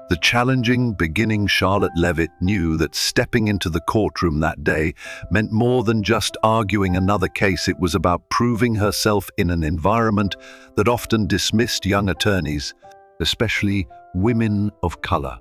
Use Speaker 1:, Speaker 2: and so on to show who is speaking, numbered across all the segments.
Speaker 1: The challenging, beginning Charlotte Levitt knew that stepping into the courtroom that day meant more than just arguing another case. It was about proving herself in an environment that often dismissed young attorneys, especially women of color.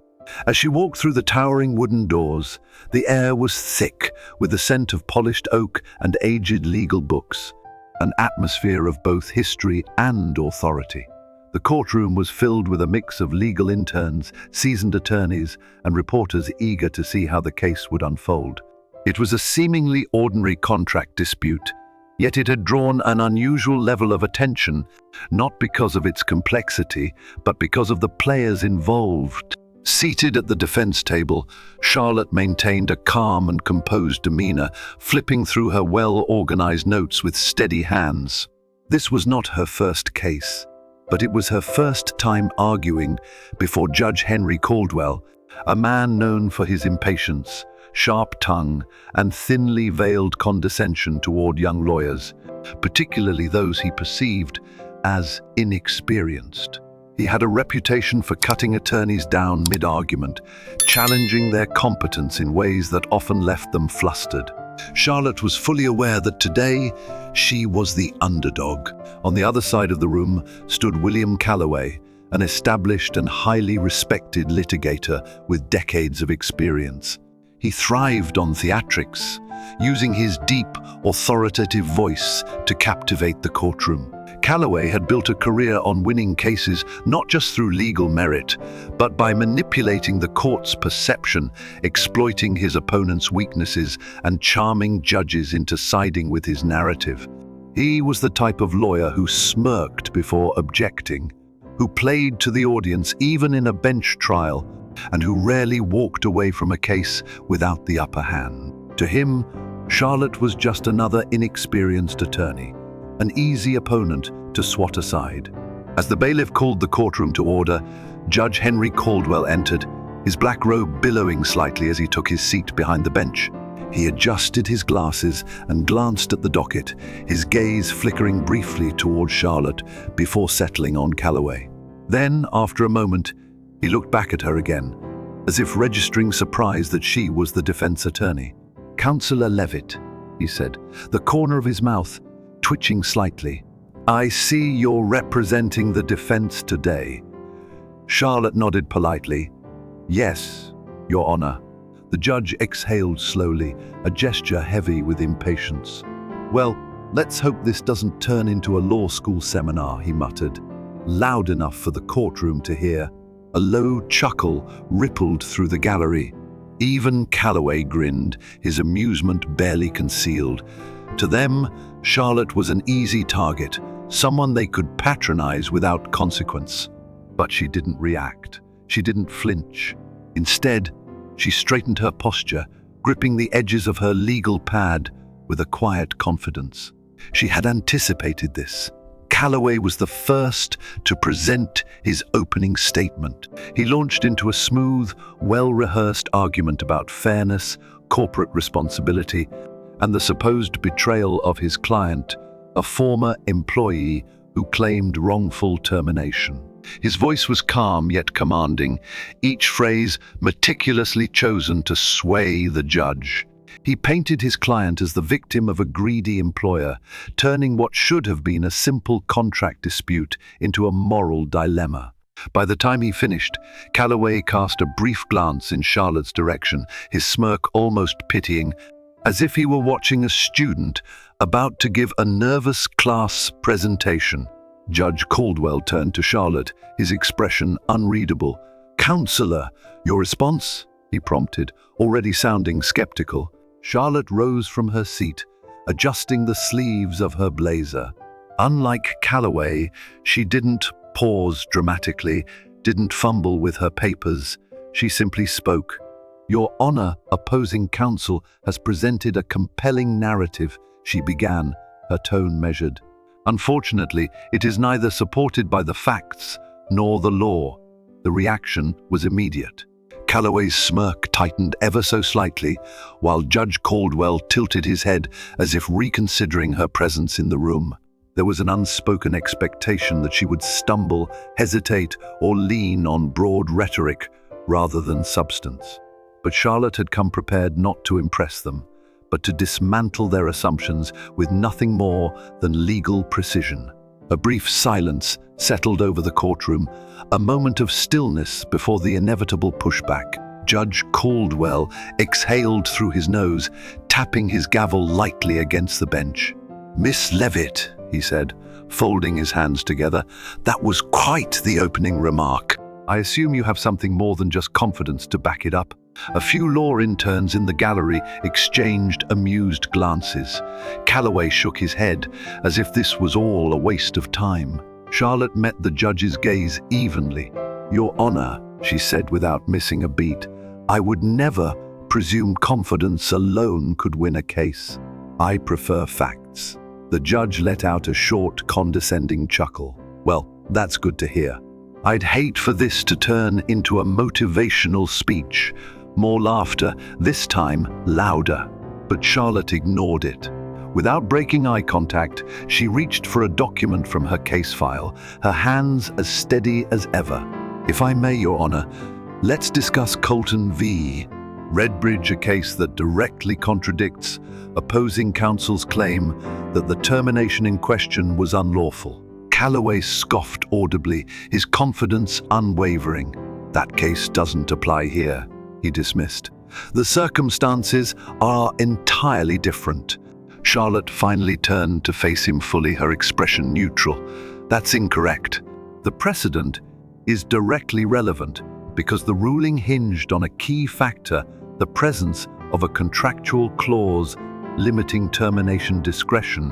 Speaker 1: As she walked through the towering wooden doors, the air was thick with the scent of polished oak and aged legal books, an atmosphere of both history and authority. The courtroom was filled with a mix of legal interns, seasoned attorneys, and reporters eager to see how the case would unfold. It was a seemingly ordinary contract dispute, yet it had drawn an unusual level of attention, not because of its complexity, but because of the players involved. Seated at the defense table, Charlotte maintained a calm and composed demeanor, flipping through her well-organized notes with steady hands. This was not her first case, but it was her first time arguing before Judge Henry Caldwell, a man known for his impatience, sharp tongue, and thinly veiled condescension toward young lawyers, particularly those he perceived as inexperienced. He had a reputation for cutting attorneys down mid-argument, challenging their competence in ways that often left them flustered. Charlotte was fully aware that today she was the underdog. On the other side of the room stood William Calloway, an established and highly respected litigator with decades of experience. He thrived on theatrics, using his deep, authoritative voice to captivate the courtroom. Calloway had built a career on winning cases not just through legal merit, but by manipulating the court's perception, exploiting his opponent's weaknesses, and charming judges into siding with his narrative. He was the type of lawyer who smirked before objecting, who played to the audience even in a bench trial, and who rarely walked away from a case without the upper hand. To him, Charlotte was just another inexperienced attorney, an easy opponent to swat aside. As the bailiff called the courtroom to order, Judge Henry Caldwell entered, his black robe billowing slightly as he took his seat behind the bench. He adjusted his glasses and glanced at the docket, his gaze flickering briefly toward Charlotte before settling on Calloway. Then, after a moment, he looked back at her again, as if registering surprise that she was the defense attorney. "Counselor Levitt," he said, the corner of his mouth twitching slightly. "I see you're representing the defense today." Charlotte nodded politely. "Yes, Your Honor." The judge exhaled slowly, a gesture heavy with impatience. "Well, let's hope this doesn't turn into a law school seminar," he muttered, loud enough for the courtroom to hear. A low chuckle rippled through the gallery. Even Calloway grinned, his amusement barely concealed. To them, Charlotte was an easy target, someone they could patronize without consequence. But she didn't react. She didn't flinch. Instead, she straightened her posture, gripping the edges of her legal pad with a quiet confidence. She had anticipated this. Calloway was the first to present his opening statement. He launched into a smooth, well-rehearsed argument about fairness, corporate responsibility, and the supposed betrayal of his client, a former employee who claimed wrongful termination. His voice was calm yet commanding, each phrase meticulously chosen to sway the judge. He painted his client as the victim of a greedy employer, turning what should have been a simple contract dispute into a moral dilemma. By the time he finished, Calloway cast a brief glance in Charlotte's direction, his smirk almost pitying, as if he were watching a student about to give a nervous class presentation. Judge Caldwell turned to Charlotte, his expression unreadable. "Counselor, your response?" he prompted, already sounding skeptical. Charlotte rose from her seat, adjusting the sleeves of her blazer. Unlike Calloway, she didn't pause dramatically, didn't fumble with her papers. She simply spoke. "Your Honor, opposing counsel has presented a compelling narrative," she began, her tone measured. "Unfortunately, it is neither supported by the facts nor the law." The reaction was immediate. Calloway's smirk tightened ever so slightly, while Judge Caldwell tilted his head as if reconsidering her presence in the room. There was an unspoken expectation that she would stumble, hesitate, or lean on broad rhetoric rather than substance. But Charlotte had come prepared not to impress them, but to dismantle their assumptions with nothing more than legal precision. A brief silence settled over the courtroom, a moment of stillness before the inevitable pushback. Judge Caldwell exhaled through his nose, tapping his gavel lightly against the bench. "Miss Levitt," he said, folding his hands together, "that was quite the opening remark. I assume you have something more than just confidence to back it up." A few law interns in the gallery exchanged amused glances. Calloway shook his head, as if this was all a waste of time. Charlotte met the judge's gaze evenly. "Your Honor," she said without missing a beat, "I would never presume confidence alone could win a case. I prefer facts." The judge let out a short, condescending chuckle. "Well, that's good to hear. I'd hate for this to turn into a motivational speech." More laughter, this time louder. But Charlotte ignored it. Without breaking eye contact, she reached for a document from her case file, her hands as steady as ever. "If I may, Your Honor, let's discuss Colton v. Redbridge, a case that directly contradicts opposing counsel's claim that the termination in question was unlawful." Calloway scoffed audibly, his confidence unwavering. "That case doesn't apply here," he dismissed. "The circumstances are entirely different." Charlotte finally turned to face him fully, her expression neutral. "That's incorrect. The precedent is directly relevant because the ruling hinged on a key factor, the presence of a contractual clause limiting termination discretion,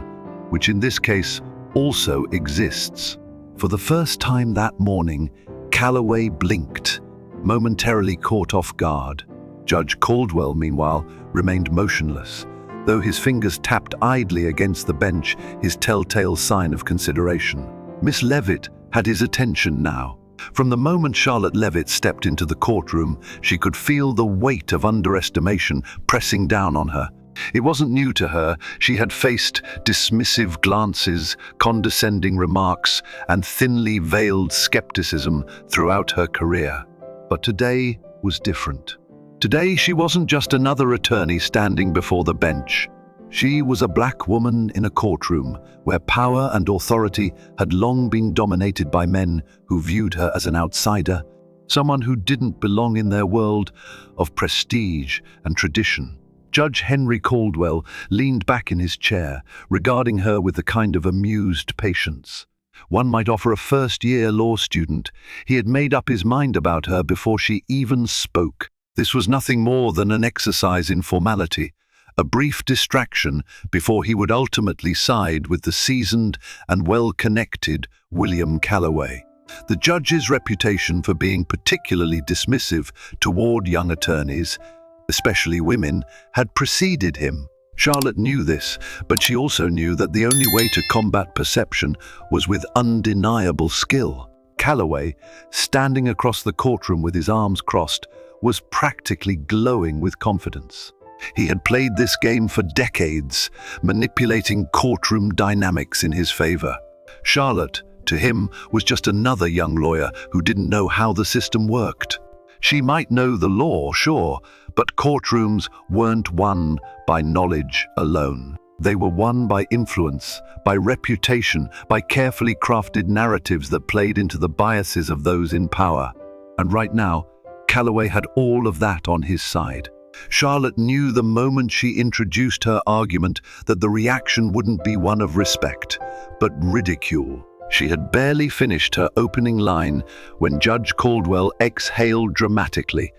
Speaker 1: which in this case also exists." For the first time that morning, Calloway blinked, momentarily caught off guard. Judge Caldwell, meanwhile, remained motionless, though his fingers tapped idly against the bench, his telltale sign of consideration. Miss Levitt had his attention now. From the moment Charlotte Levitt stepped into the courtroom, she could feel the weight of underestimation pressing down on her. It wasn't new to her. She had faced dismissive glances, condescending remarks, and thinly veiled skepticism throughout her career. But today was different. Today she wasn't just another attorney standing before the bench. She was a black woman in a courtroom where power and authority had long been dominated by men who viewed her as an outsider, someone who didn't belong in their world of prestige and tradition. Judge Henry Caldwell leaned back in his chair, regarding her with the kind of amused patience one might offer a first-year law student. He had made up his mind about her before she even spoke. This was nothing more than an exercise in formality, a brief distraction before he would ultimately side with the seasoned and well-connected William Calloway. The judge's reputation for being particularly dismissive toward young attorneys, especially women, had preceded him. Charlotte knew this, but she also knew that the only way to combat perception was with undeniable skill. Calloway, standing across the courtroom with his arms crossed, was practically glowing with confidence. He had played this game for decades, manipulating courtroom dynamics in his favor. Charlotte, to him, was just another young lawyer who didn't know how the system worked. She might know the law, sure, but courtrooms weren't won by knowledge alone. They were won by influence, by reputation, by carefully crafted narratives that played into the biases of those in power. And right now, Calloway had all of that on his side. Charlotte knew the moment she introduced her argument that the reaction wouldn't be one of respect, but ridicule. She had barely finished her opening line when Judge Caldwell exhaled dramatically,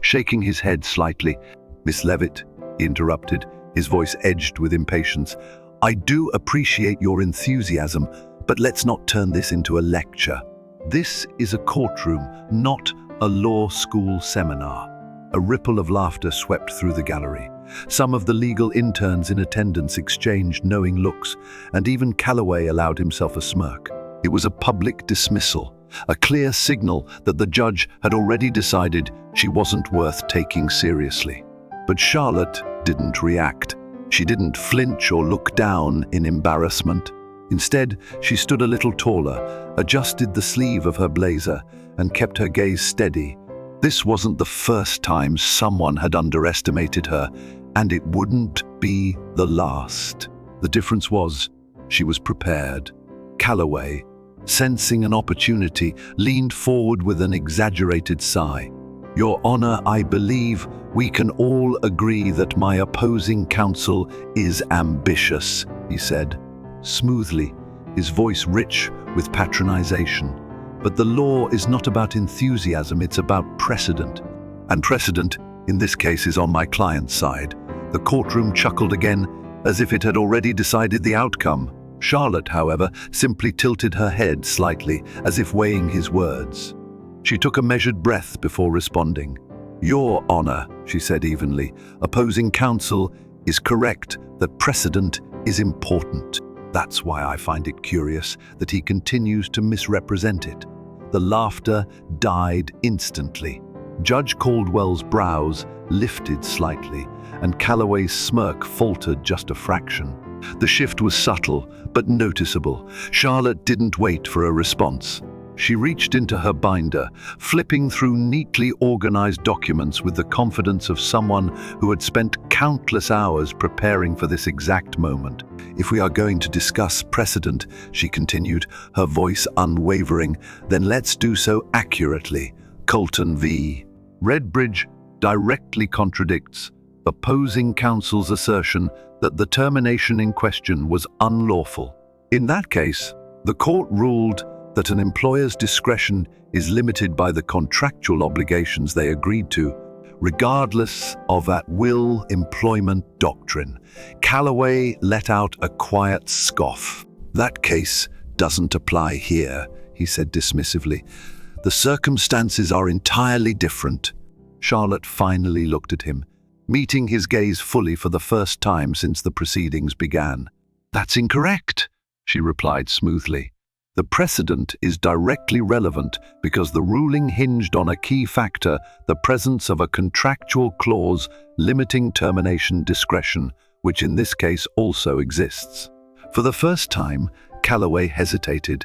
Speaker 1: shaking his head slightly. "Miss Levitt," he interrupted, his voice edged with impatience, "I do appreciate your enthusiasm, but let's not turn this into a lecture. This is a courtroom, not a law school seminar." A ripple of laughter swept through the gallery. Some of the legal interns in attendance exchanged knowing looks, and even Calloway allowed himself a smirk. It was a public dismissal, a clear signal that the judge had already decided she wasn't worth taking seriously. But Charlotte didn't react. She didn't flinch or look down in embarrassment. Instead, she stood a little taller, adjusted the sleeve of her blazer, and kept her gaze steady. This wasn't the first time someone had underestimated her, and it wouldn't be the last. The difference was, she was prepared. Calloway, sensing an opportunity, leaned forward with an exaggerated sigh. "Your Honor, I believe we can all agree that my opposing counsel is ambitious," he said, smoothly, his voice rich with patronization. "But the law is not about enthusiasm, it's about precedent. And precedent, in this case, is on my client's side." The courtroom chuckled again, as if it had already decided the outcome. Charlotte, however, simply tilted her head slightly, as if weighing his words. She took a measured breath before responding. "Your Honor," she said evenly, "opposing counsel is correct that precedent is important. That's why I find it curious that he continues to misrepresent it." The laughter died instantly. Judge Caldwell's brows lifted slightly, and Calloway's smirk faltered just a fraction. The shift was subtle, but noticeable. Charlotte didn't wait for a response. She reached into her binder, flipping through neatly organized documents with the confidence of someone who had spent countless hours preparing for this exact moment. "If we are going to discuss precedent," she continued, her voice unwavering, "then let's do so accurately. Colton v. Redbridge directly contradicts opposing counsel's assertion that the termination in question was unlawful. In that case, the court ruled that an employer's discretion is limited by the contractual obligations they agreed to, regardless of at-will employment doctrine." Calloway let out a quiet scoff. "That case doesn't apply here," he said dismissively. "The circumstances are entirely different." Charlotte finally looked at him, meeting his gaze fully for the first time since the proceedings began. "That's incorrect," she replied smoothly. "The precedent is directly relevant because the ruling hinged on a key factor, the presence of a contractual clause limiting termination discretion, which in this case also exists." For the first time, Calloway hesitated.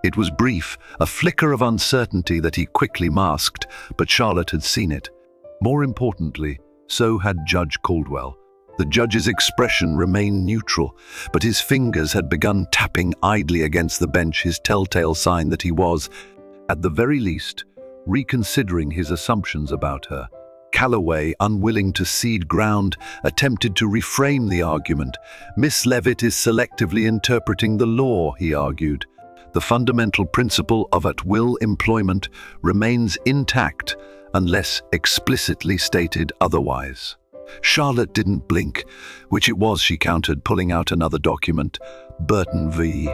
Speaker 1: It was brief, a flicker of uncertainty that he quickly masked, but Charlotte had seen it. More importantly, so had Judge Caldwell. The judge's expression remained neutral, but his fingers had begun tapping idly against the bench, his telltale sign that he was, at the very least, reconsidering his assumptions about her. Calloway, unwilling to cede ground, attempted to reframe the argument. "Miss Levitt is selectively interpreting the law," he argued. "The fundamental principle of at-will employment remains intact unless explicitly stated otherwise." Charlotte didn't blink, which it was, she countered, pulling out another document, Burton v.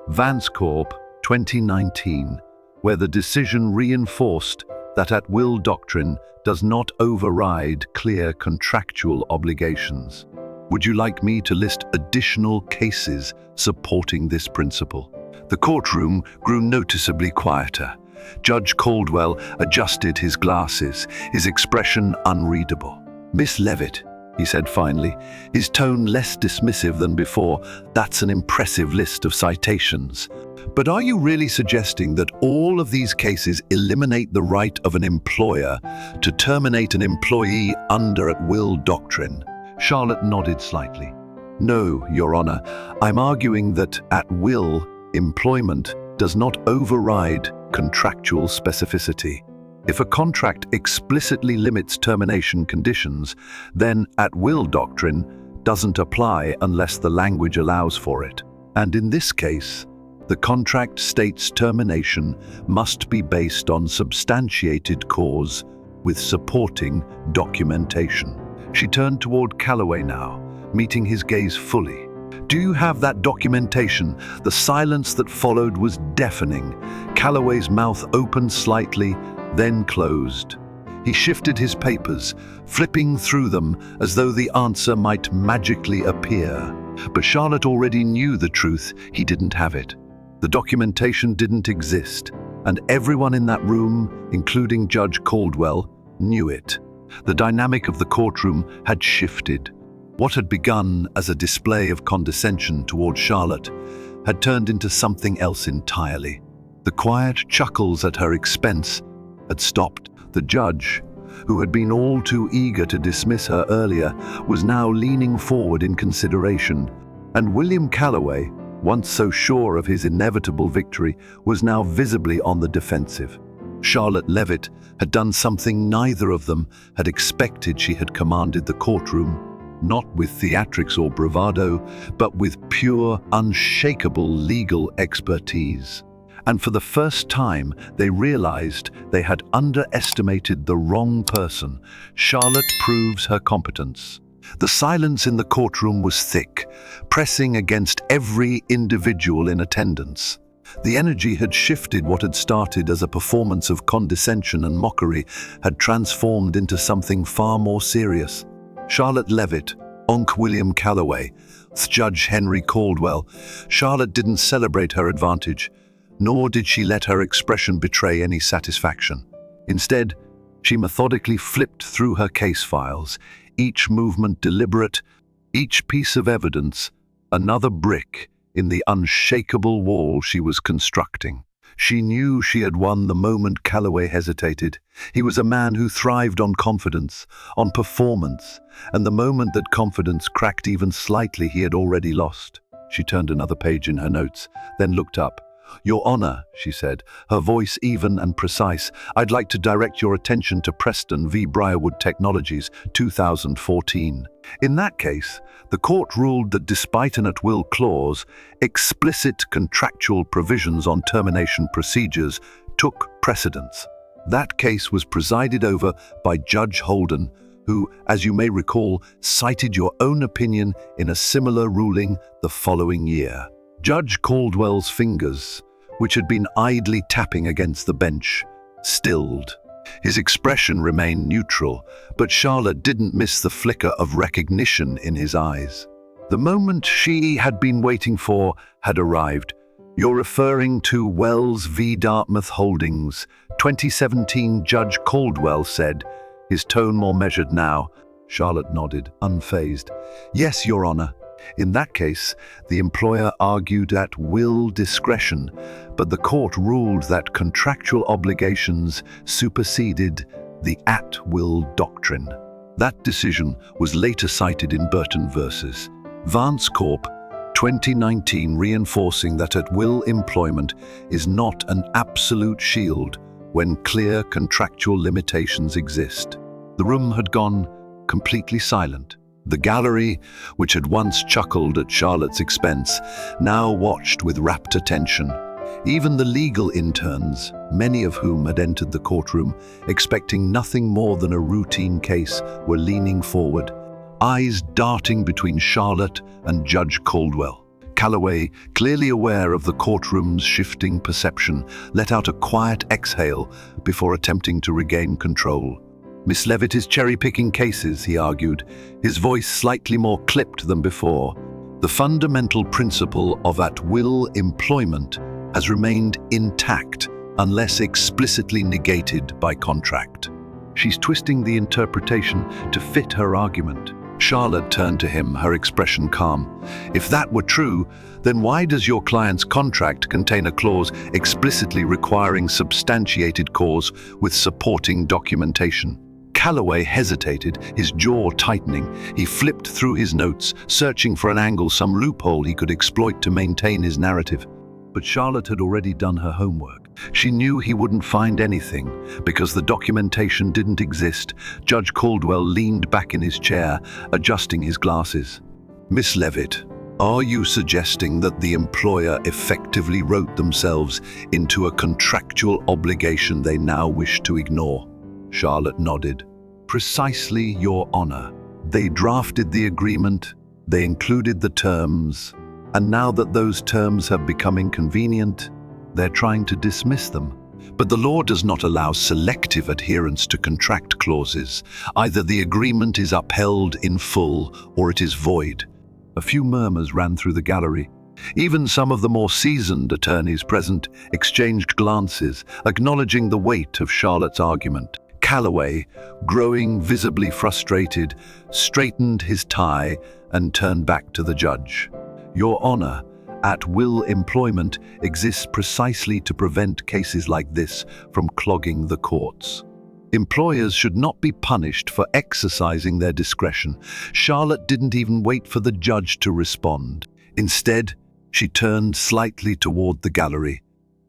Speaker 1: Vance Corp. 2019, where the decision reinforced that at-will doctrine does not override clear contractual obligations. "Would you like me to list additional cases supporting this principle?" The courtroom grew noticeably quieter. Judge Caldwell adjusted his glasses, his expression unreadable. "Miss Levitt," he said finally, his tone less dismissive than before, "that's an impressive list of citations. But are you really suggesting that all of these cases eliminate the right of an employer to terminate an employee under at-will doctrine?" Charlotte nodded slightly. "No, Your Honor, I'm arguing that at-will employment does not override contractual specificity. If a contract explicitly limits termination conditions, then at-will doctrine doesn't apply unless the language allows for it. And in this case, the contract states termination must be based on substantiated cause with supporting documentation." She turned toward Calloway now, meeting his gaze fully. "Do you have that documentation?" The silence that followed was deafening. Calloway's mouth opened slightly, then closed. He shifted his papers, flipping through them as though the answer might magically appear. But Charlotte already knew the truth: he didn't have it. The documentation didn't exist, and everyone in that room, including Judge Caldwell, knew it. The dynamic of the courtroom had shifted. What had begun as a display of condescension toward Charlotte had turned into something else entirely. The quiet chuckles at her expense had stopped. The judge, who had been all too eager to dismiss her earlier, was now leaning forward in consideration, and William Calloway, once so sure of his inevitable victory, was now visibly on the defensive. Charlotte Levitt had done something neither of them had expected. She had commanded the courtroom, not with theatrics or bravado, but with pure, unshakable legal expertise. And for the first time, they realized they had underestimated the wrong person. Charlotte proves her competence. The silence in the courtroom was thick, pressing against every individual in attendance. The energy had shifted. What had started as a performance of condescension and mockery had transformed into something far more serious. Charlotte Levitt, Onk William Calloway, Judge Henry Caldwell. Charlotte didn't celebrate her advantage, nor did she let her expression betray any satisfaction. Instead, she methodically flipped through her case files, each movement deliberate, each piece of evidence another brick in the unshakable wall she was constructing. She knew she had won the moment Calloway hesitated. He was a man who thrived on confidence, on performance, and the moment that confidence cracked even slightly, he had already lost. She turned another page in her notes, then looked up. "Your Honor," she said, her voice even and precise, "I'd like to direct your attention to Preston v. Briarwood Technologies, 2014. In that case, the court ruled that despite an at-will clause, explicit contractual provisions on termination procedures took precedence. That case was presided over by Judge Holden, who, as you may recall, cited your own opinion in a similar ruling the following year." Judge Caldwell's fingers, which had been idly tapping against the bench, stilled. His expression remained neutral, but Charlotte didn't miss the flicker of recognition in his eyes. The moment she had been waiting for had arrived. "You're referring to Wells v. Dartmouth Holdings, 2017, Judge Caldwell said, his tone more measured now. Charlotte nodded, unfazed. "Yes, Your Honor. In that case, the employer argued at will discretion, but the court ruled that contractual obligations superseded the at-will doctrine. That decision was later cited in Burton v. Vance Corp. 2019, reinforcing that at-will employment is not an absolute shield when clear contractual limitations exist." The room had gone completely silent. The gallery, which had once chuckled at Charlotte's expense, now watched with rapt attention. Even the legal interns, many of whom had entered the courtroom expecting nothing more than a routine case, were leaning forward, eyes darting between Charlotte and Judge Caldwell. Calloway, clearly aware of the courtroom's shifting perception, let out a quiet exhale before attempting to regain control. "Miss Levitt is cherry-picking cases," he argued, his voice slightly more clipped than before. "The fundamental principle of at-will employment has remained intact unless explicitly negated by contract." She's twisting the interpretation to fit her argument. Charlotte turned to him, her expression calm. "If that were true, then why does your client's contract contain a clause explicitly requiring substantiated cause with supporting documentation?" Calloway hesitated, his jaw tightening. He flipped through his notes, searching for an angle, some loophole he could exploit to maintain his narrative. But Charlotte had already done her homework. She knew he wouldn't find anything, because the documentation didn't exist. Judge Caldwell leaned back in his chair, adjusting his glasses. "Miss Levitt, are you suggesting that the employer effectively wrote themselves into a contractual obligation they now wish to ignore?" Charlotte nodded. "Precisely, Your Honor. They drafted the agreement, they included the terms, and now that those terms have become inconvenient, they're trying to dismiss them. But the law does not allow selective adherence to contract clauses. Either the agreement is upheld in full or it is void." A few murmurs ran through the gallery. Even some of the more seasoned attorneys present exchanged glances, acknowledging the weight of Charlotte's argument. Calloway, growing visibly frustrated, straightened his tie and turned back to the judge. "Your Honor, at-will employment exists precisely to prevent cases like this from clogging the courts. Employers should not be punished for exercising their discretion. Charlotte didn't even wait for the judge to respond. Instead, she turned slightly toward the gallery,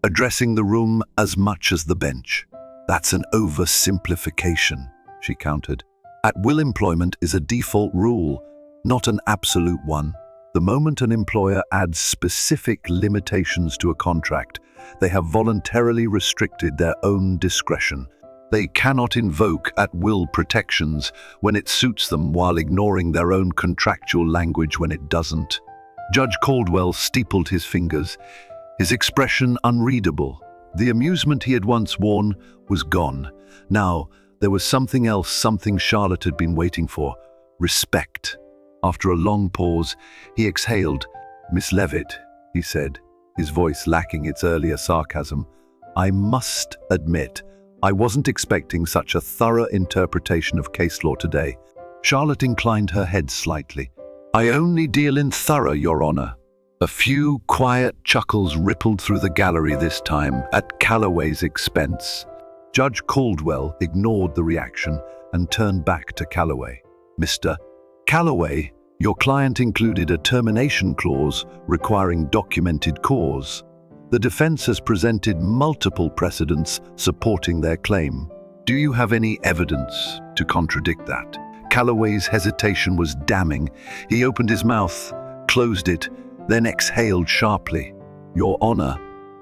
Speaker 1: addressing the room as much as the bench. "That's an oversimplification," she countered. "At-will employment is a default rule, not an absolute one. The moment an employer adds specific limitations to a contract, they have voluntarily restricted their own discretion. They cannot invoke at-will protections when it suits them while ignoring their own contractual language when it doesn't." Judge Caldwell steepled his fingers, his expression unreadable. The amusement he had once worn was gone. Now, there was something else, something Charlotte had been waiting for: respect. After a long pause, he exhaled. "Miss Levitt," he said, his voice lacking its earlier sarcasm, "I must admit, I wasn't expecting such a thorough interpretation of case law today." Charlotte inclined her head slightly. "I only deal in thorough, Your Honor." A few quiet chuckles rippled through the gallery this time, at Calloway's expense. Judge Caldwell ignored the reaction and turned back to Calloway. "Mr. Calloway, your client included a termination clause requiring documented cause. The defense has presented multiple precedents supporting their claim. Do you have any evidence to contradict that?" Calloway's hesitation was damning. He opened his mouth, closed it, then exhaled sharply. "Your Honor,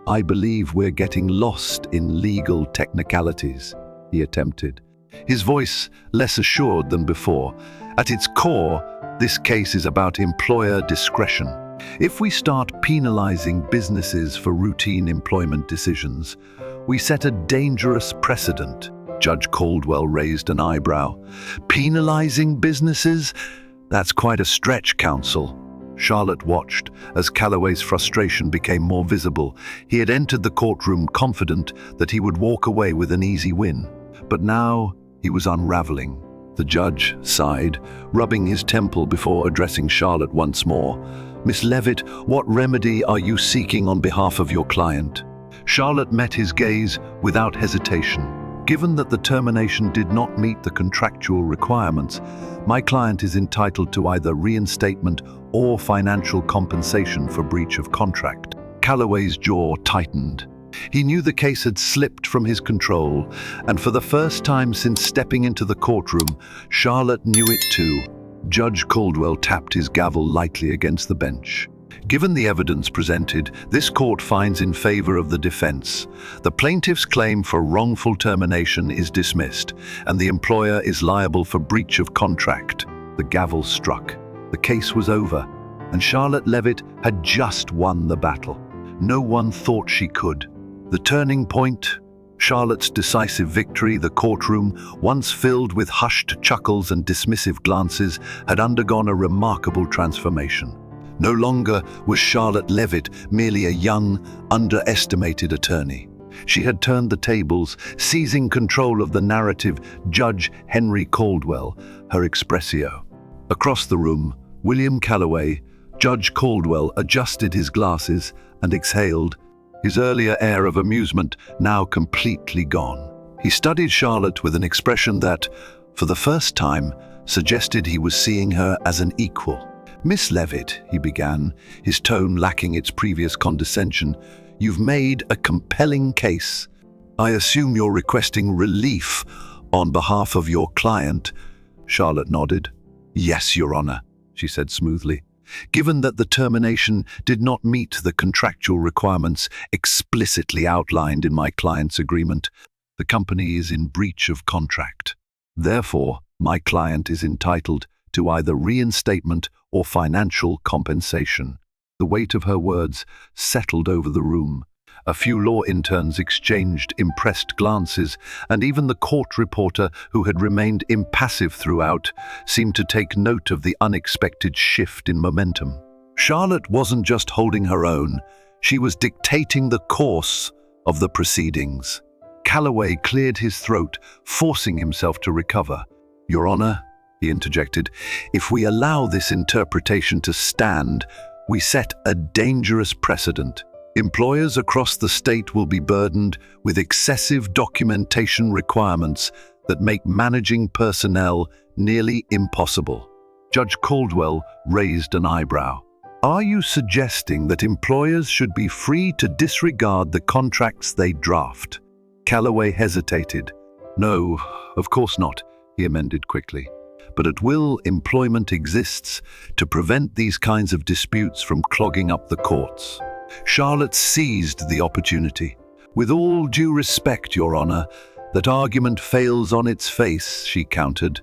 Speaker 1: I believe we're getting lost in legal technicalities," he attempted, his voice less assured than before. "At its core, this case is about employer discretion. If we start penalizing businesses for routine employment decisions, we set a dangerous precedent." Judge Caldwell raised an eyebrow. "Penalizing businesses? That's quite a stretch, counsel." Charlotte watched as Calloway's frustration became more visible. He had entered the courtroom confident that he would walk away with an easy win. But now he was unraveling. The judge sighed, rubbing his temple before addressing Charlotte once more. "Miss Levitt, what remedy are you seeking on behalf of your client?" Charlotte met his gaze without hesitation. "Given that the termination did not meet the contractual requirements, my client is entitled to either reinstatement or financial compensation for breach of contract." Calloway's jaw tightened. He knew the case had slipped from his control, and for the first time since stepping into the courtroom, Charlotte knew it too. Judge Caldwell tapped his gavel lightly against the bench. "Given the evidence presented, this court finds in favor of the defense. The plaintiff's claim for wrongful termination is dismissed, and the employer is liable for breach of contract." The gavel struck. The case was over, and Charlotte Levitt had just won the battle. No one thought she could. The turning point, Charlotte's decisive victory, the courtroom, once filled with hushed chuckles and dismissive glances, had undergone a remarkable transformation. No longer was Charlotte Levitt merely a young, underestimated attorney. She had turned the tables, seizing control of the narrative. Judge Henry Caldwell, her expressio. Across the room, William Calloway, Judge Caldwell, adjusted his glasses and exhaled, his earlier air of amusement now completely gone. He studied Charlotte with an expression that, for the first time, suggested he was seeing her as an equal. "Miss Levitt," he began, his tone lacking its previous condescension, "you've made a compelling case. I assume you're requesting relief on behalf of your client." Charlotte nodded. "Yes, Your Honor," she said smoothly. "Given that the termination did not meet the contractual requirements explicitly outlined in my client's agreement, the company is in breach of contract. Therefore, my client is entitled to either reinstatement or financial compensation." The weight of her words settled over the room. A few law interns exchanged impressed glances, and even the court reporter, who had remained impassive throughout, seemed to take note of the unexpected shift in momentum. Charlotte wasn't just holding her own, she was dictating the course of the proceedings. Calloway cleared his throat, forcing himself to recover. "Your Honor," he interjected, "if we allow this interpretation to stand, We set a dangerous precedent. Employers across the state will be burdened with excessive documentation requirements that make managing personnel nearly impossible. Judge Caldwell raised an eyebrow. Are you suggesting that employers should be free to disregard the contracts they draft? Calloway hesitated. No, of course not, he amended quickly. But at will, employment exists to prevent these kinds of disputes from clogging up the courts. Charlotte seized the opportunity. With all due respect, Your Honor, that argument fails on its face, she countered.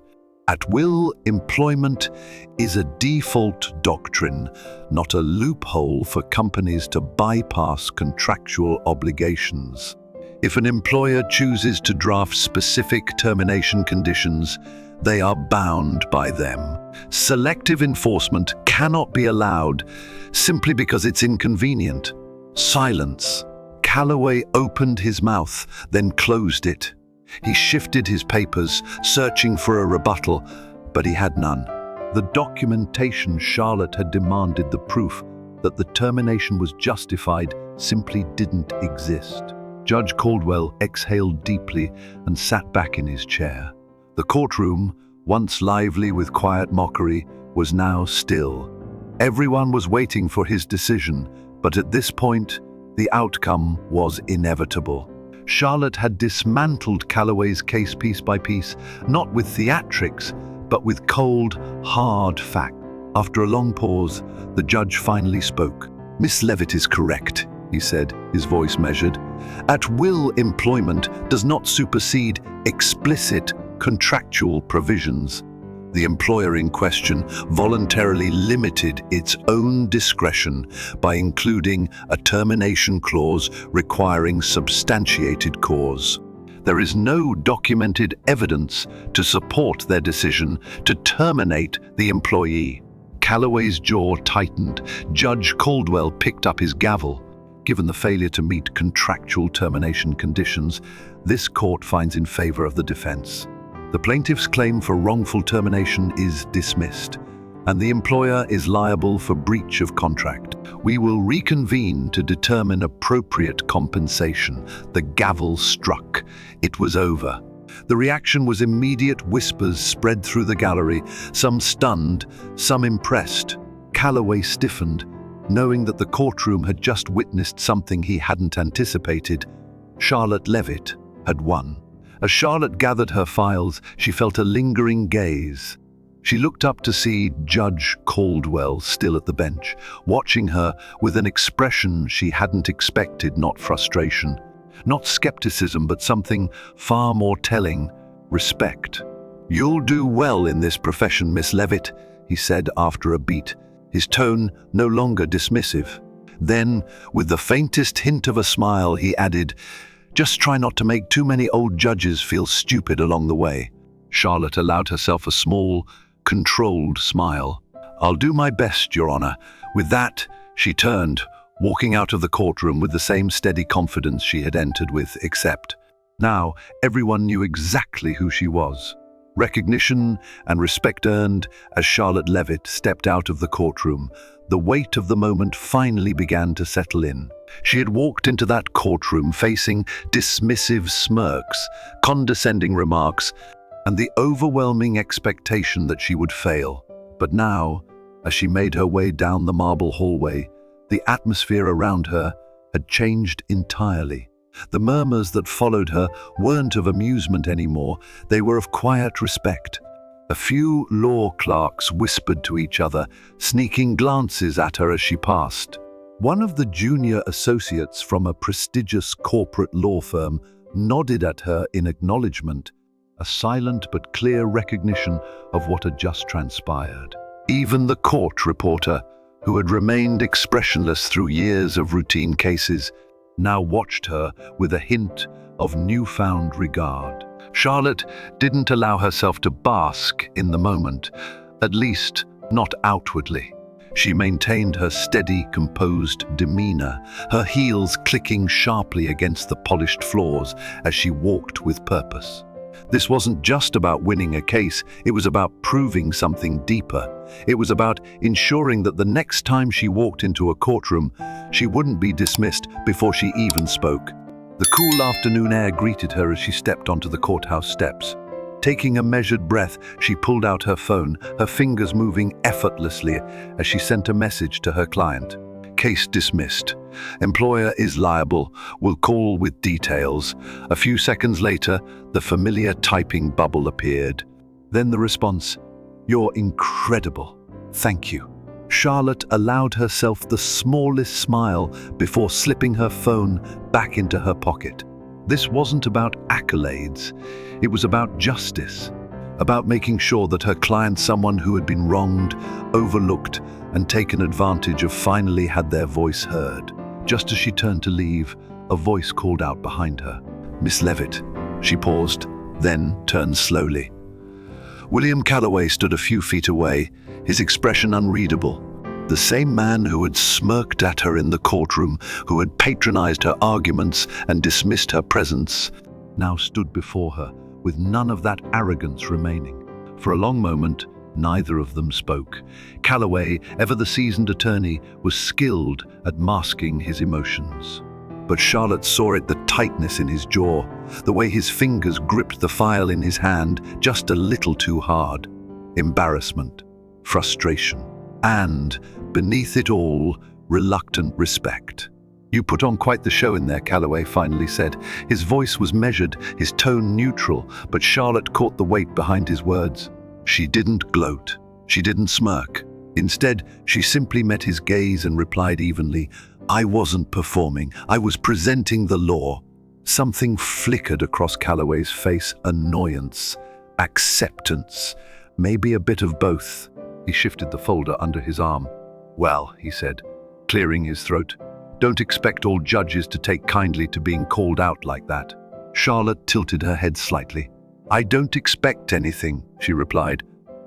Speaker 1: At will employment is a default doctrine, not a loophole for companies to bypass contractual obligations. If an employer chooses to draft specific termination conditions, they are bound by them. Selective enforcement cannot be allowed simply because it's inconvenient. Silence. Calloway opened his mouth, then closed it. He shifted his papers, searching for a rebuttal, but he had none. The documentation Charlotte had demanded, the proof that the termination was justified, simply didn't exist. Judge Caldwell exhaled deeply and sat back in his chair. The courtroom, once lively with quiet mockery, was now still. Everyone was waiting for his decision, but at this point, the outcome was inevitable. Charlotte had dismantled Calloway's case piece by piece, not with theatrics, but with cold, hard fact. After a long pause, the judge finally spoke. "Miss Levitt is correct," he said, his voice measured. "At-will employment does not supersede explicit contractual provisions. The employer in question voluntarily limited its own discretion by including a termination clause requiring substantiated cause. There is no documented evidence to support their decision to terminate the employee." Calloway's jaw tightened. Judge Caldwell picked up his gavel. Given the failure to meet contractual termination conditions, this court finds in favor of the defense. The plaintiff's claim for wrongful termination is dismissed, and the employer is liable for breach of contract. We will reconvene to determine appropriate compensation. The gavel struck. It was over. The reaction was immediate. Whispers spread through the gallery, some stunned, some impressed. Calloway stiffened, knowing that the courtroom had just witnessed something he hadn't anticipated. Charlotte Levitt had won. As Charlotte gathered her files, she felt a lingering gaze. She looked up to see Judge Caldwell still at the bench, watching her with an expression she hadn't expected, not frustration, not skepticism, but something far more telling, respect. "You'll do well in this profession, Miss Levitt," he said after a beat, his tone no longer dismissive. Then, with the faintest hint of a smile, he added, "Just try not to make too many old judges feel stupid along the way." Charlotte allowed herself a small, controlled smile. "I'll do my best, Your Honor." With that, she turned, walking out of the courtroom with the same steady confidence she had entered with, except now everyone knew exactly who she was. Recognition and respect earned as Charlotte Levitt stepped out of the courtroom. The weight of the moment finally began to settle in. She had walked into that courtroom facing dismissive smirks, condescending remarks, and the overwhelming expectation that she would fail. But now, as she made her way down the marble hallway, the atmosphere around her had changed entirely. The murmurs that followed her weren't of amusement anymore, they were of quiet respect. A few law clerks whispered to each other, sneaking glances at her as she passed. One of the junior associates from a prestigious corporate law firm nodded at her in acknowledgement, a silent but clear recognition of what had just transpired. Even the court reporter, who had remained expressionless through years of routine cases, now watched her with a hint of newfound regard. Charlotte didn't allow herself to bask in the moment, at least not outwardly. She maintained her steady, composed demeanor, her heels clicking sharply against the polished floors as she walked with purpose. This wasn't just about winning a case, it was about proving something deeper. It was about ensuring that the next time she walked into a courtroom, she wouldn't be dismissed before she even spoke. The cool afternoon air greeted her as she stepped onto the courthouse steps. Taking a measured breath, she pulled out her phone, her fingers moving effortlessly as she sent a message to her client. Case dismissed. Employer is liable. Will call with details. A few seconds later, the familiar typing bubble appeared. Then the response, "You're incredible. Thank you." Charlotte allowed herself the smallest smile before slipping her phone back into her pocket. This wasn't about accolades. It was about justice, about making sure that her client, someone who had been wronged, overlooked, and taken advantage of, finally had their voice heard. Just as she turned to leave, a voice called out behind her. "Miss Levitt." She paused, then turned slowly. William Calloway stood a few feet away, his expression unreadable. The same man who had smirked at her in the courtroom, who had patronized her arguments and dismissed her presence, now stood before her, with none of that arrogance remaining. For a long moment, neither of them spoke. Calloway, ever the seasoned attorney, was skilled at masking his emotions. But Charlotte saw it, the tightness in his jaw, the way his fingers gripped the file in his hand just a little too hard. Embarrassment, frustration, and, beneath it all, reluctant respect. "You put on quite the show in there," Calloway finally said. His voice was measured, his tone neutral, but Charlotte caught the weight behind his words. She didn't gloat. She didn't smirk. Instead, she simply met his gaze and replied evenly, "I wasn't performing. I was presenting the law." Something flickered across Calloway's face, annoyance, acceptance, maybe a bit of both. He shifted the folder under his arm. "Well," he said, clearing his throat, "don't expect all judges to take kindly to being called out like that." Charlotte tilted her head slightly. "I don't expect anything," she replied.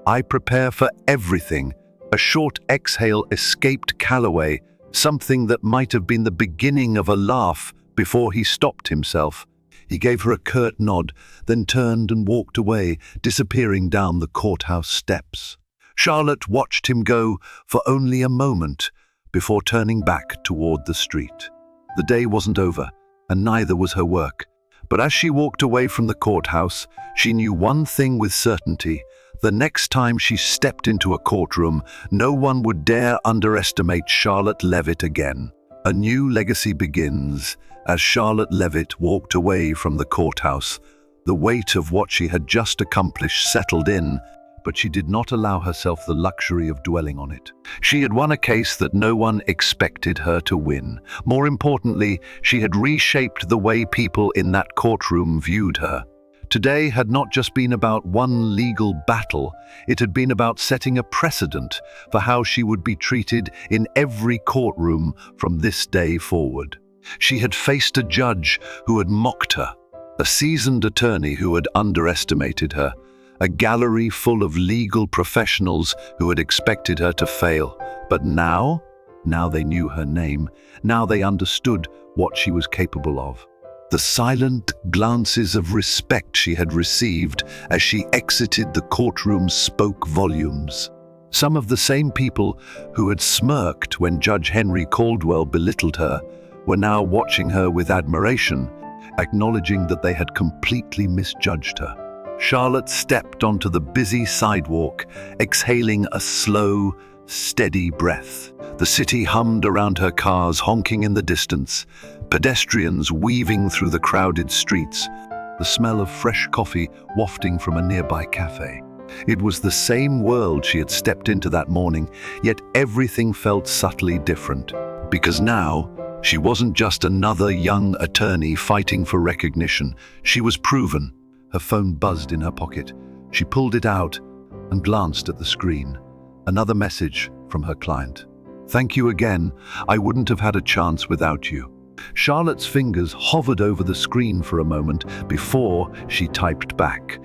Speaker 1: "I prepare for everything." A short exhale escaped Calloway, something that might have been the beginning of a laugh before he stopped himself. He gave her a curt nod, then turned and walked away, disappearing down the courthouse steps. Charlotte watched him go for only a moment before turning back toward the street. The day wasn't over, and neither was her work. But as she walked away from the courthouse, she knew one thing with certainty. The next time she stepped into a courtroom, no one would dare underestimate Charlotte Levitt again. A new legacy begins. As Charlotte Levitt walked away from the courthouse, the weight of what she had just accomplished settled in, but she did not allow herself the luxury of dwelling on it. She had won a case that no one expected her to win. More importantly, she had reshaped the way people in that courtroom viewed her. Today had not just been about one legal battle, it had been about setting a precedent for how she would be treated in every courtroom from this day forward. She had faced a judge who had mocked her, a seasoned attorney who had underestimated her, a gallery full of legal professionals who had expected her to fail. But now they knew her name. Now they understood what she was capable of. The silent glances of respect she had received as she exited the courtroom spoke volumes. Some of the same people who had smirked when Judge Henry Caldwell belittled her were now watching her with admiration, acknowledging that they had completely misjudged her. Charlotte stepped onto the busy sidewalk, exhaling a slow, steady breath. The city hummed around her, cars honking in the distance, pedestrians weaving through the crowded streets, the smell of fresh coffee wafting from a nearby cafe. It was the same world she had stepped into that morning, yet everything felt subtly different. Because now, she wasn't just another young attorney fighting for recognition. She was proven. Her phone buzzed in her pocket. She pulled it out and glanced at the screen. Another message from her client. "Thank you again. I wouldn't have had a chance without you." Charlotte's fingers hovered over the screen for a moment before she typed back.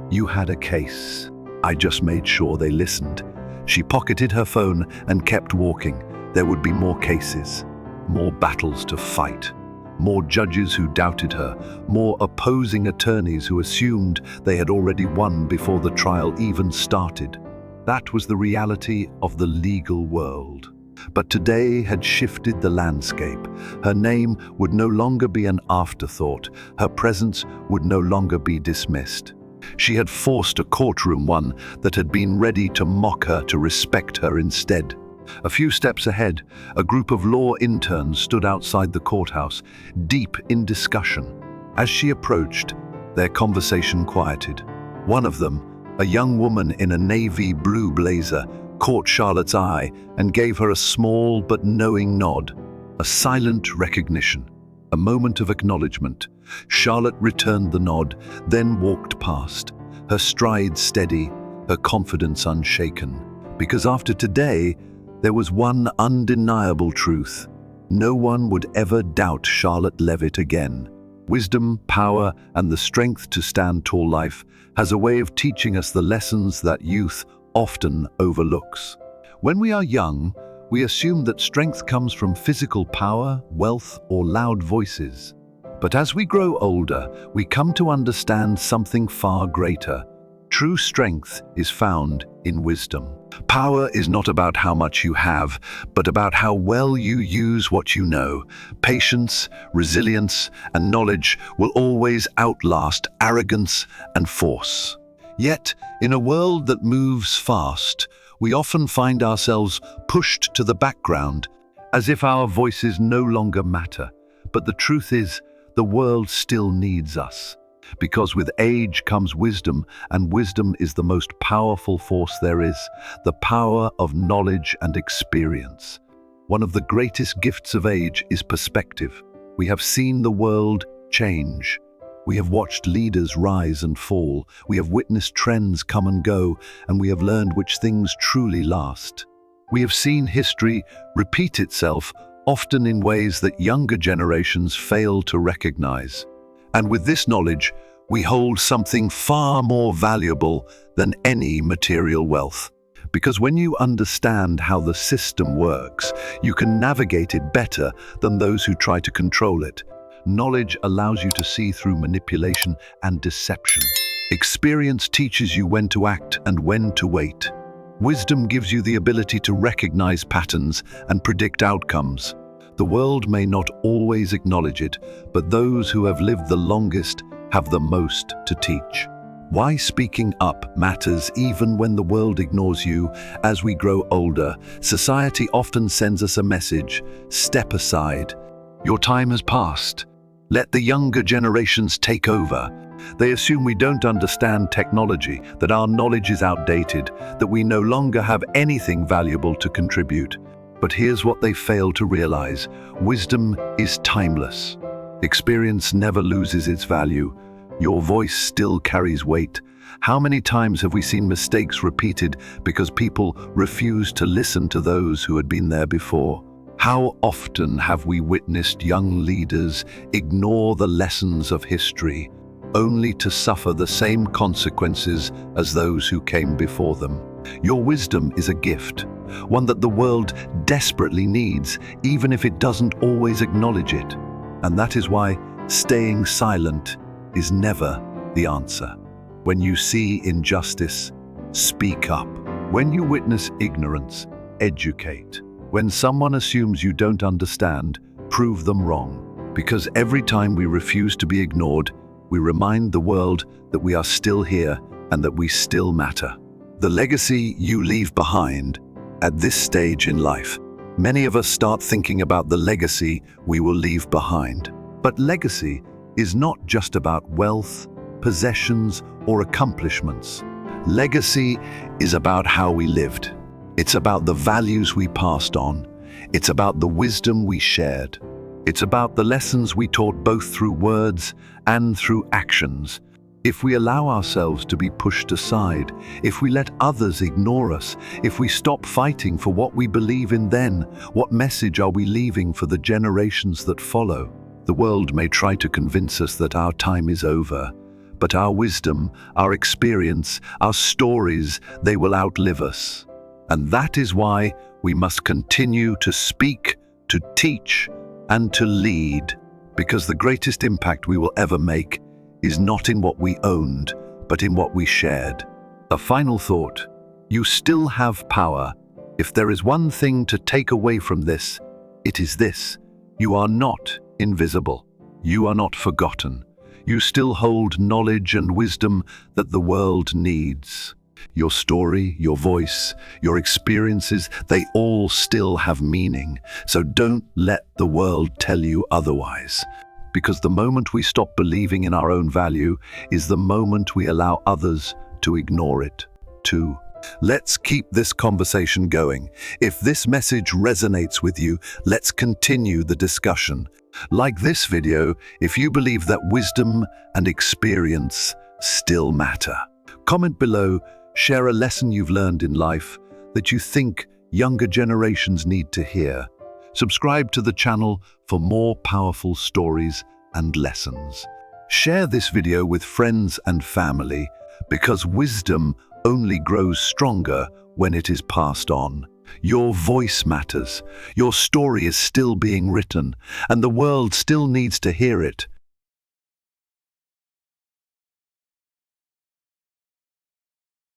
Speaker 1: "You had a case. I just made sure they listened." She pocketed her phone and kept walking. There would be more cases, more battles to fight, more judges who doubted her, more opposing attorneys who assumed they had already won before the trial even started. That was the reality of the legal world. But today had shifted the landscape. Her name would no longer be an afterthought. Her presence would no longer be dismissed. She had forced a courtroom, one that had been ready to mock her, to respect her instead. A few steps ahead, a group of law interns stood outside the courthouse, deep in discussion. As she approached, their conversation quieted. One of them, a young woman in a navy blue blazer, caught Charlotte's eye and gave her a small but knowing nod, a silent recognition, a moment of acknowledgement. Charlotte returned the nod, then walked past, her stride steady, her confidence unshaken. Because after today, there was one undeniable truth. No one would ever doubt Charlotte Levitt again. Wisdom, power, and the strength to stand tall. Life has a way of teaching us the lessons that youth often overlooks. When we are young, we assume that strength comes from physical power, wealth, or loud voices. But as we grow older, we come to understand something far greater. True strength is found in wisdom. Power is not about how much you have, but about how well you use what you know. Patience, resilience, and knowledge will always outlast arrogance and force. Yet, in a world that moves fast, we often find ourselves pushed to the background, as if our voices no longer matter. But the truth is, the world still needs us. Because with age comes wisdom, and wisdom is the most powerful force there is, the power of knowledge and experience. One of the greatest gifts of age is perspective. We have seen the world change. We have watched leaders rise and fall. We have witnessed trends come and go, and we have learned which things truly last. We have seen history repeat itself, often in ways that younger generations fail to recognize. And with this knowledge, we hold something far more valuable than any material wealth. Because when you understand how the system works, you can navigate it better than those who try to control it. Knowledge allows you to see through manipulation and deception. Experience teaches you when to act and when to wait. Wisdom gives you the ability to recognize patterns and predict outcomes. The world may not always acknowledge it, but those who have lived the longest have the most to teach. Why speaking up matters even when the world ignores you. As we grow older, society often sends us a message: step aside. Your time has passed. Let the younger generations take over. They assume we don't understand technology, that our knowledge is outdated, that we no longer have anything valuable to contribute. But here's what they fail to realize: wisdom is timeless. Experience never loses its value. Your voice still carries weight. How many times have we seen mistakes repeated because people refused to listen to those who had been there before? How often have we witnessed young leaders ignore the lessons of history, only to suffer the same consequences as those who came before them? Your wisdom is a gift, one that the world desperately needs, even if it doesn't always acknowledge it. And that is why staying silent is never the answer. When you see injustice, speak up. When you witness ignorance, educate. When someone assumes you don't understand, prove them wrong. Because every time we refuse to be ignored, we remind the world that we are still here and that we still matter. The legacy you leave behind. At this stage in life, many of us start thinking about the legacy we will leave behind. But legacy is not just about wealth, possessions, or accomplishments. Legacy is about how we lived. It's about the values we passed on. It's about the wisdom we shared. It's about the lessons we taught both through words and through actions. If we allow ourselves to be pushed aside, if we let others ignore us, if we stop fighting for what we believe in, then what message are we leaving for the generations that follow? The world may try to convince us that our time is over, but our wisdom, our experience, our stories, they will outlive us. And that is why we must continue to speak, to teach, and to lead. Because the greatest impact we will ever make is not in what we owned, but in what we shared. A final thought: you still have power. If there is one thing to take away from this, it is this: you are not invisible. You are not forgotten. You still hold knowledge and wisdom that the world needs. Your story, your voice, your experiences, they all still have meaning. So don't let the world tell you otherwise. Because the moment we stop believing in our own value is the moment we allow others to ignore it too. Let's keep this conversation going. If this message resonates with you, let's continue the discussion. Like this video if you believe that wisdom and experience still matter. Comment below, share a lesson you've learned in life that you think younger generations need to hear. Subscribe to the channel for more powerful stories and lessons. Share this video with friends and family, because wisdom only grows stronger when it is passed on. Your voice matters. Your story is still being written, and the world still needs to hear it.